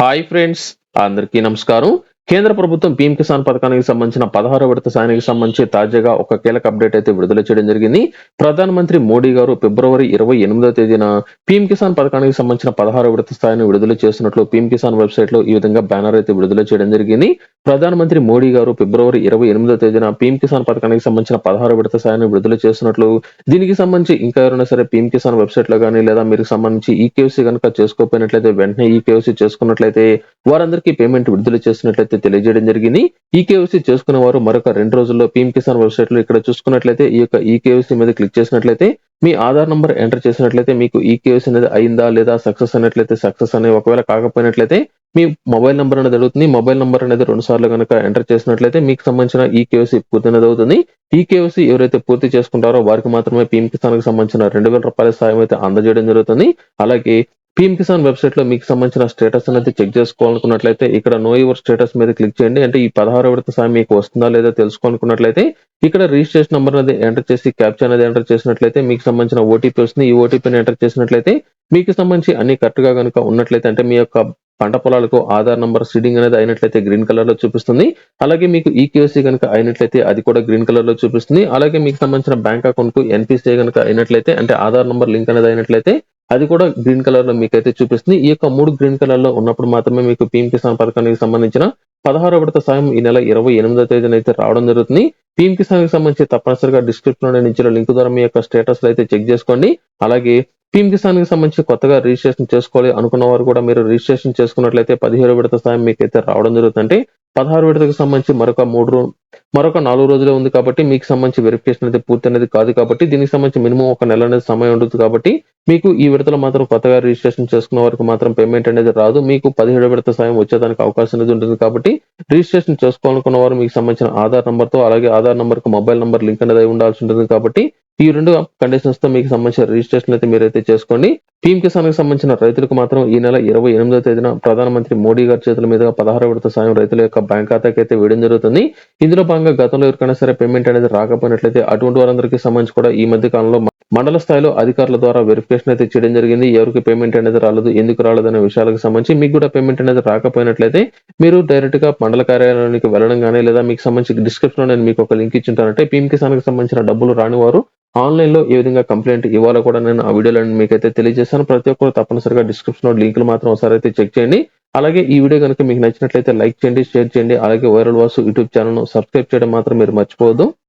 Hi friends, అందరికీ నమస్కారం. కేంద్ర ప్రభుత్వం పీఎం కిసాన్ పథకానికి సంబంధించిన 16వ విడత సాయానికి సంబంధించి తాజాగా ఒక కీలక అప్డేట్ అయితే విడుదల చేయడం జరిగింది. ప్రధానమంత్రి మోడీ గారు ఫిబ్రవరి 28వ తేదీన పీఎం కిసాన్ పథకానికి సంబంధించిన 16వ విడత స్థాయిని విడుదల చేస్తున్నట్లు పీఎం కిసాన్ వెబ్సైట్ లో ఈ విధంగా బ్యానర్ అయితే విడుదల చేయడం జరిగింది. ప్రధానమంత్రి మోడీ గారు ఫిబ్రవరి 28వ తేదీన పీఎం కిసాన్ పథకానికి సంబంధించిన 16వ విడత స్థాయిని విడుదల చేస్తున్నట్లు, దీనికి సంబంధించి ఇంకా ఎవరైనా సరే పీఎం కిసాన్ వెబ్సైట్ లో కానీ లేదా మీరు సంబంధించి ఈకేవీసీ కనుక చేసుకోకపోయినట్లయితే వెంటనే ఈకేవీసీ చేసుకున్నట్లయితే వారందరికీ పేమెంట్ విడుదల చేసినట్లయితే తెలియజేయడం జరిగింది. ఈకేవీసీ చేసుకున్న వారు మరొక 2 రోజుల్లో పీఎం కిసాన్ వెబ్సైట్ లో ఇక్కడ చూసుకున్నట్లయితే ఈ యొక్క ఈకేవీసీ మీద క్లిక్ చేసినట్లయితే మీ ఆధార్ నంబర్ ఎంటర్ చేసినట్లయితే మీకు ఈకేవీసీ అనేది అయిందా లేదా సక్సెస్ అయినట్లయితే సక్సెస్ అనే, ఒకవేళ కాకపోయినట్లయితే మీ మొబైల్ నంబర్ అనేది అడుగుతుంది. మొబైల్ నంబర్ అనేది 2 సార్లు కనుక ఎంటర్ చేసినట్లయితే మీకు సంబంధించిన ఈకేవీసీ పూర్తి అనేది అవుతుంది. ఈకేవీసీ ఎవరైతే పూర్తి చేసుకుంటారో వారికి మాత్రమే పీఎం కిసాన్ కి సంబంధించిన 2000 రూపాయల సాయం అయితే అందజేయడం జరుగుతుంది. అలాగే పీఎం కిసాన్ వెబ్సైట్ లో మీకు సంబంధించిన స్టేటస్ అనేది చెక్ చేసుకోవాలనుకున్నట్లయితే ఇక్కడ నో యువర్ స్టేటస్ మీద క్లిక్ చేయండి. అంటే ఈ 16వ విడత సాయం మీకు వస్తుందా లేదా తెలుసుకోవాలనుకున్నట్లయితే ఇక్కడ రిజిస్ట్రేషన్ నంబర్ అనేది ఎంటర్ చేసి క్యాప్చా అనేది ఎంటర్ చేసినట్లయితే మీకు సంబంధించిన ఓటీపీ వస్తుంది. ఈ ఓటీపీని ఎంటర్ చేసినట్లయితే మీకు సంబంధించి అన్ని కరెక్ట్ గా కనుక ఉన్నట్లయితే, అంటే మీ యొక్క పంట పొలాలకు ఆధార్ నంబర్ సీడింగ్ అనేది అయినట్లయితే గ్రీన్ కలర్ లో చూపిస్తుంది. అలాగే మీకు ఈకేవీసీ కనుక అయినట్లయితే అది కూడా గ్రీన్ కలర్ లో చూపిస్తుంది. అలాగే మీకు సంబంధించిన బ్యాంక్ అకౌంట్ కు ఎన్పిసిఐ కనుక అయినట్లయితే, అంటే ఆధార్ నంబర్ లింక్ అనేది అయినట్లయితే అది కూడా గ్రీన్ కలర్ లో మీకైతే చూపిస్తుంది. ఈ యొక్క 3 గ్రీన్ కలర్ లో ఉన్నప్పుడు మాత్రమే మీకు పీఎం కిసాన్ పథకానికి సంబంధించిన 16వ విడత సాయం ఈ నెల 28వ తేదీన అయితే రావడం జరుగుతుంది. పీఎం కిసాన్ కి సంబంధించి తప్పనిసరిగా డిస్క్రిప్షన్ లో నేను ఇచ్చిన లింక్ ద్వారా మీ యొక్క స్టేటస్ అయితే చెక్ చేసుకోండి. అలాగే పీఎం కిసాన్ కి సంబంధించి కొత్తగా రిజిస్ట్రేషన్ చేసుకోవాలి అనుకున్న వారు కూడా మీరు రిజిస్ట్రేషన్ చేసుకున్నట్లయితే 17వ విడత సాయం మీకైతే రావడం జరుగుతుంది. అంటే 16 విడతకు సంబంధించి మరొక 4 రోజులే ఉంది కాబట్టి మీకు సంబంధించి వెరిఫికేషన్ అనేది పూర్తి అనేది కాదు కాబట్టి దీనికి సంబంధించి మినిమం 1 నెల అనేది సమయం ఉంటుంది కాబట్టి మీకు ఈ విడతలో మాత్రం కొత్తగా రిజిస్ట్రేషన్ చేసుకున్న వారికి మాత్రం పేమెంట్ అనేది రాదు. మీకు 17వ విడత సాయం వచ్చేదానికి అవకాశం అనేది ఉంటుంది కాబట్టి రిజిస్ట్రేషన్ చేసుకోవాలనుకున్న వారు మీకు సంబంధించిన ఆధార్ నంబర్ తో, అలాగే ఆధార్ నంబర్ కు మొబైల్ నంబర్ లింక్ అనేది ఉండాల్సి ఉంటుంది కాబట్టి ఈ 2 కండిషన్స్ తో మీకు సంబంధించిన రిజిస్ట్రేషన్ అయితే మీరైతే చేసుకోండి. పీఎం కిసాన్ కి సంబంధించిన రైతులకు మాత్రం ఈ నెల 28వ తేదీన ప్రధానమంత్రి మోడీ గారి చేతుల మీదుగా 16వ విడత సాయం రైతుల యొక్క బ్యాంక్ ఖాతాకి అయితే వేయడం జరుగుతుంది. ఇందులో భాగంగా గతంలో ఎవరికైనా సరే పేమెంట్ అనేది రాకపోయినట్లయితే అటువంటి వారందరికీ సంబంధించి కూడా ఈ మధ్య కాలంలో మండల స్థాయిలో అధికారుల ద్వారా వెరిఫికేషన్ అయితే చేయడం జరిగింది. ఎవరికి పేమెంట్ అనేది రాలేదు, ఎందుకు రాలేదు అనే విషయాలకు సంబంధించి మీకు కూడా పేమెంట్ అనేది రాకపోయినట్లయితే మీరు డైరెక్ట్ గా మండల కార్యాలయానికి వెళ్ళడం కానీ, లేదా మీకు సంబంధించి డిస్క్రిప్షన్ లో నేను మీకు ఒక లింక్ ఇచ్చింటానంటే పీఎం కిసాన్ కి సంబంధించిన డబ్బులు రాని వారు ఆన్లైన్ లో ఏ విధంగా కంప్లైంట్ ఇవ్వాలో కూడా నేను ఆ వీడియోలో మీకైతే తెలియజేస్తాను. ప్రతి ఒక్కరు తప్పనిసరిగా డిస్క్రిప్షన్ లో లింకులు మాత్రం ఒకసారి అయితే చెక్ చేయండి. అలాగే ఈ వీడియో కనుక మీకు నచ్చినట్లయితే లైక్ చేయండి, షేర్ చేయండి. అలాగే వైరల్ వాసు యూట్యూబ్ ఛానల్ ను సబ్స్క్రైబ్ చేయడం మాత్రం మీరు మర్చిపోవద్దు.